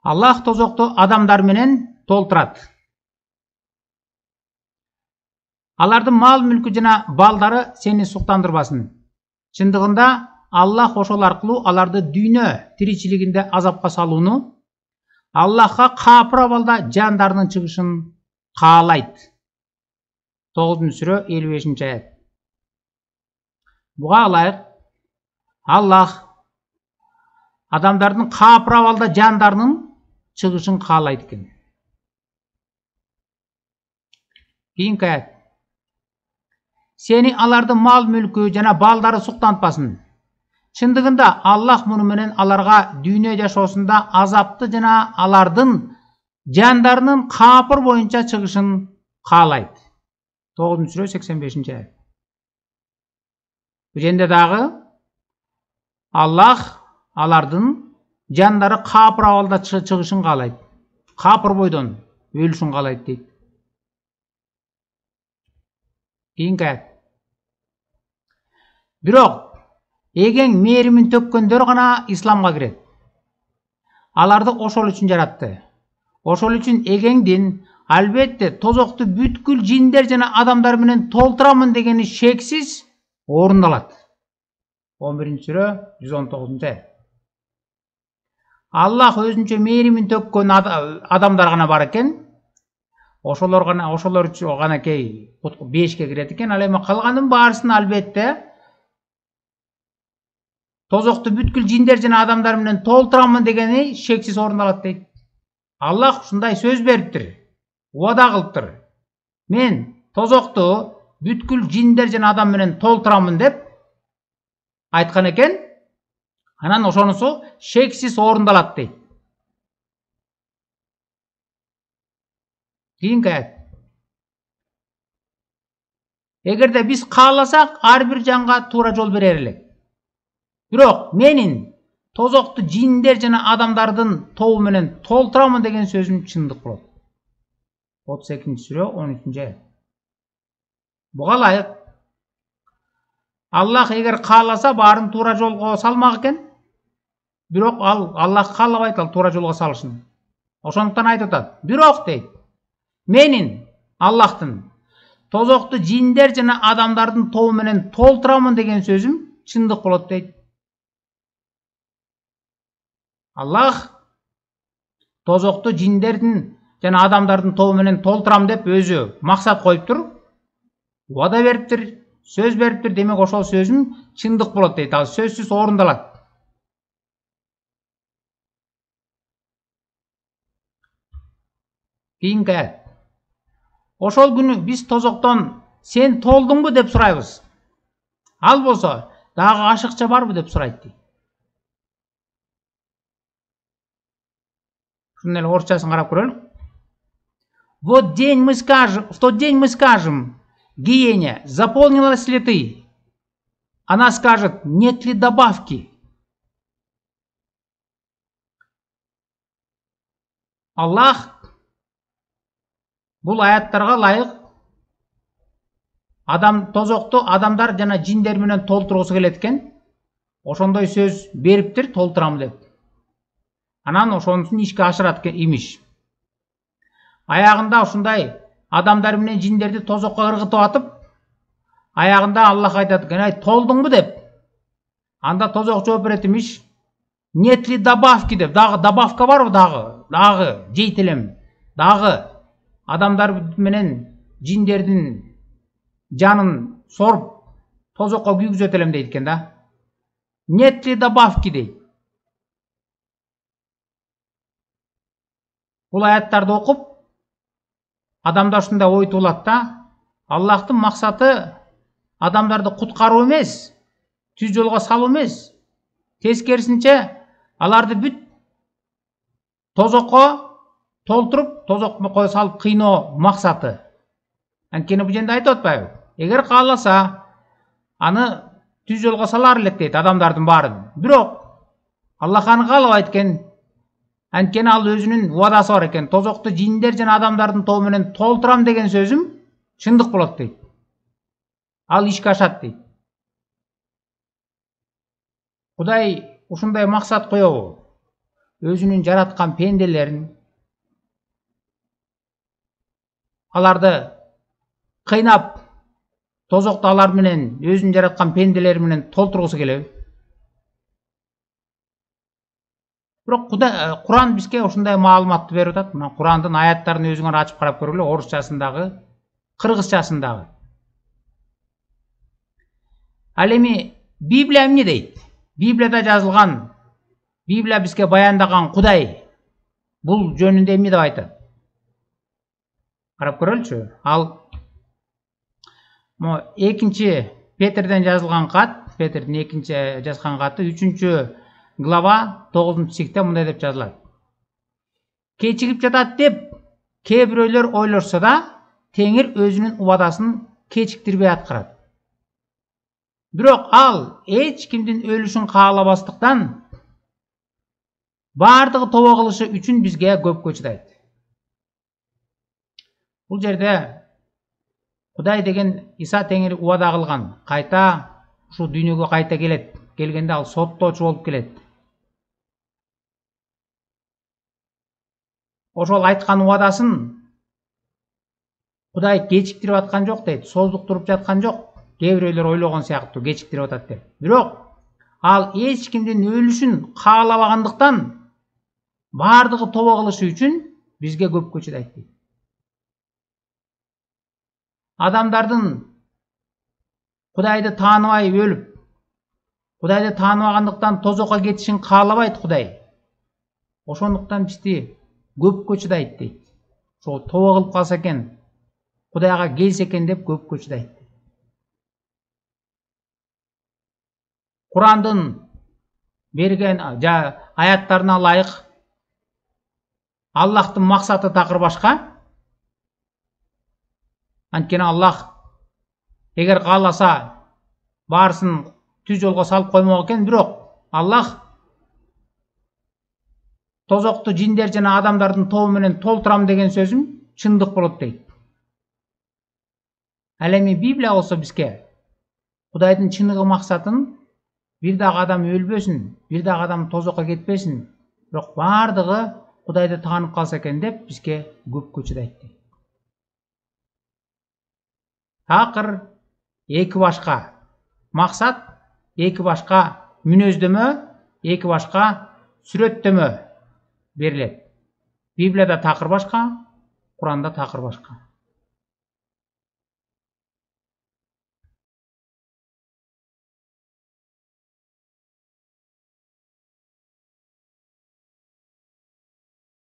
Аллах тозокту адамдар менен толтурат. Алардын мал мүлкү жана балдары сени суктандырбасын. Чындыгында Аллах ошол аркылуу аларды дүйнө тиричилигинде азапка салууну, Аллахка капыр абалда жандарынын чыгышын каалайт. 9-сүрө 55-аят. Буга ылайык Аллах адамдардын капыр абалда жандарынын чыгышын каалайт экен. Кийинки аят. Сени алардын мал мүлкү жана балдары суктантпасын. Чындыгында Аллах муну менен аларга дүйнө жашоосунда азапты жана алардын жандарынын капыр боюнча чыгышын каалайт. 9-сүрө 85-аят. Бул жерде дагы Аллах алардын жандары капыр абалда чыгышын каалайт. Капыр бойдон өлүшүн каалайт дейт. Кийинки аят. Бирок эген мээримин төккөндөр гана исламга кирет. Аларды ошол үчүн жаратты. Ошол үчүн эгеңдин албетте тозокту бүткүл жиндер жана адамдар менен толтурамын дегени шексиз орундалат. 11-сүрө 119-аят. Аллах өзүнчө мээримин төккөн адамдар гана бар экен. Ошолор гана кей 5ке кирет экен. Ал эми калганын баарысын албетте тозокту бүткүл жиндер жана адамдар менен толтурамын дегени шексиз орундалат дейт. Аллах ушундай сөз бериптир. Убада кылыптыр. Мен тозокту бүткүл жиндер жана адам менен толтурамын деп айткан экен. Анан ошонусу шексиз орундалат дейт. Кийинки аят. Эгерде биз кааласак, ар бир жанга туура жол берер элек. Бирок менин тозокту жиндер жана адамдардын тобу менен толтурамын деген сөзүм чындык болот. 32-сүрө 13-аят. Буга ылайык Аллах эгер кааласа баарын туура жолго салмак экен. Бирок Аллах каалабайт ал туура жолго салышын. Ошондуктан айтып атат. Бирок дейт, менин Аллахтын тозокту жиндер жана адамдардын тобу менен толтурамын деген сөзүм чындык болот дейт. Аллах тозокту жиндердин жана адамдардын тобу менен толтурам деп өзү максат коюптур. Убада бериптир, сөз бериптир. Демек ошол сөзүм чындык болот дейт. Ал сөзсүз орундалат. Кийинки аят. Ошол күнү биз тозоктон сен толдуңбу деп сурайбыз. Ал болсо дагы ашыкча барбы деп сурайт дейт. Шунун эле орусчасын карап көрөлүк. В тот день мы скажем гиене, заполнилась ли ты? Она скажет, нет ли добавки? Аллах бул аяттарга ылайык тозокту адамдар жана жиндер менен толтургусу келет экен. Ошондой сөз бериптир, толтурам деп. Анан ошонусун ишке ашырат имиш. Аягында ушундай адамдар менен жиндерди тозокко ыргытып атып, аягында Аллах айтат экен, ай толдуңбу деп. Анда тозок жооп берет имиш. Нет ли добавки деп. Дагы добавка барбы дагы жейт элем. Дагы адамдар менен жиндердин жанын соруп тозокко күйгүзөт элем дейт экен да. Нет ли добавки дейт. Бул аяттарды окуп адамдар ушундай ой туулат да. Аллахтын максаты адамдарды куткаруу эмес, түз жолго салуу эмес. Тескерисинче аларды бүт тозокко толтуруп, тозокко салып кыйноо максаты. Анткени бул жерде айтып атпайбы? Эгер кааласа, аны түз жолго салар элек дейт адамдардын баарын. Бирок Аллах аны каалабайт экен. Анткени ал өзүнүн убадасы бар экен. Тозокту жиндер жана адамдардын тобу менен толтурам деген сөзүм чындык болот дейт. Ал ишке ашат дейт. Кудай ушундай максат коёбу? өзүнүн жараткан пенделерин, аларды кыйнап, тозокту алар менен өзүнүн жараткан пенделери менен толтургусу келеби? Бирок Куран бизге ушундай маалыматты берип атат. Мына Курандын аяттарын өзүңөр ачып карап көргүлө, орусчасындагы, кыргызчасындагы. Ал эми Библия эмне дейт? Библияда жазылган, Библия бизге баяндаган Кудай бул жөнүндө эмне деп айтат? Карап көрөлүчү. Ал экинчи Петрден жазылган кат, Петрдин экинчи жазган каты 3 глава 9-стихте мындай деп жазылат. Кечигип жатат деп кээ бирөөлөр ойлошсо да, Теңир өзүнүн убадасын кечиктирбей аткарат. Бирок ал эч кимдин өлүшүн каалабастыктан бардыгы тобо кылышы үчүн бизге көпкө чыдайт. Бул жерде Кудай деген Иса Теңир убада кылган, кайта ушул дүйнөгө кайта келет. Келгенде ал соттоочу болуп келет. Ошол айткан убадасын Кудай кечиктирип аткан жок дейт, создуктуруп жаткан жок. Кээ бирөөлөр ойлогон сыяктуу кечиктирип атат деп. Бирок ал эч кимдин өлүшүн каалабагандыктан бардыгы тобо кылышы үчүн бизге көпкө чыдайт дейт. Адамдардын Кудайды тааныбай өлүп, Кудайды тааныбагандыктан тозокко кетишин каалабайт Кудай. Ошондуктан бизди көпкө чыдайт дейт. Ошол тобо кылып калса экен, Кудайга келсе экен деп көпкө чыдайт. Курандын берген аяттарына ылайык Аллахтын максаты такыр башка. Анткени Аллах эгер кааласа баарысын түз жолго салып коймок экен, бирок Аллах тозокту жиндер жана адамдардын тобу менен толтурам деген сөзүм чындык болот дейт. Ал эми Библия болсо бизге Кудайдын чыныгы максатын бир дагы адам өлбөсүн, бир дагы адам тозокко кетпесин, бирок бардыгы Кудайды таанып калса экен деп бизге көпкө чыдайт дейт. Такыр эки башка максат, эки башка мүнөздөмө, эки башка сүрөттөмө берилет. Библияда такыр башка, Куранда такыр башка.